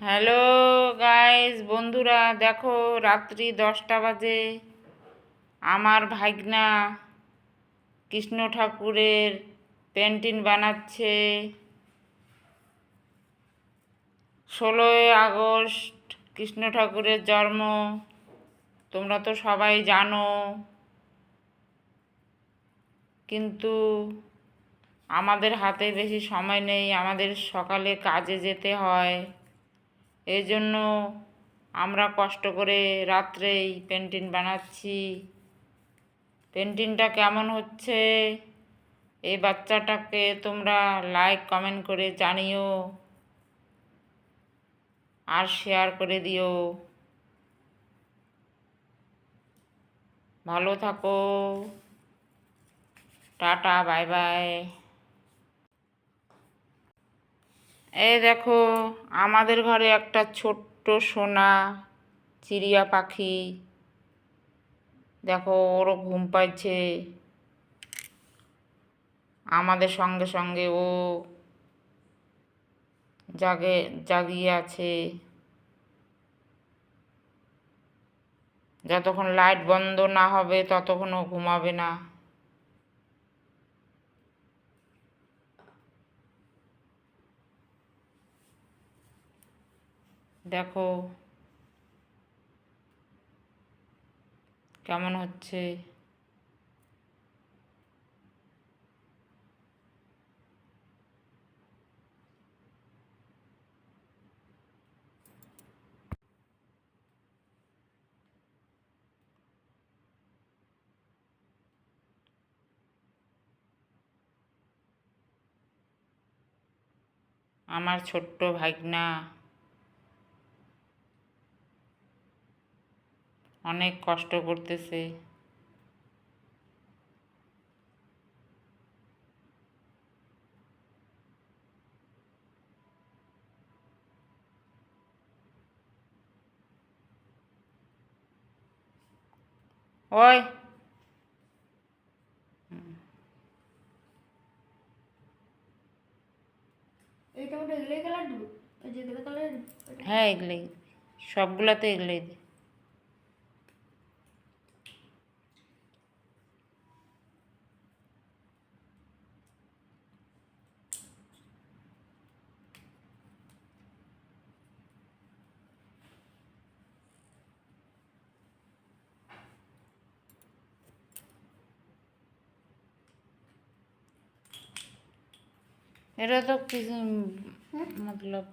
Hello guys, বন্ধুরা দেখো, রাত্রি 10টা বাজে। আমার ভাইগনা কৃষ্ণ ঠাকুরের পেন্টিং বানাচ্ছে। 16ই আগস্ট কৃষ্ণ ঠাকুরের জন্ম, তোমরা তো সবাই জানো। কিন্তু আমাদের হাতে বেশি সময় নেই, আমাদের সকালে কাজে যেতে হয়। এই জন্য আমরা কষ্ট করে রাত্রেই পেন্টিং বানাচ্ছি। পেন্টিংটা কেমন হচ্ছে এই বাচ্চাটাকে তোমরা লাইক কমেন্ট করে জানিও, আর শেয়ার করে দিও। ভালো থাকো, টাটা, বাই বাই। এই দেখো, আমাদের ঘরে একটা ছোট্ট সোনা চিড়িয়া পাখি। দেখো, ওরও ঘুম পাচ্ছে, আমাদের সঙ্গে সঙ্গে ও জাগিয়ে আছে। যতক্ষণ লাইট বন্ধ না হবে ততক্ষণ ও ঘুমাবে না। দেখো কেমন হচ্ছে। আমার ছোট্ট ভাইগনা অনেক কষ্ট করতেছে। ওই হ্যাঁ, এগুলোই সবগুলাতে এগুলোই দে। এটা তো কিছু মতলব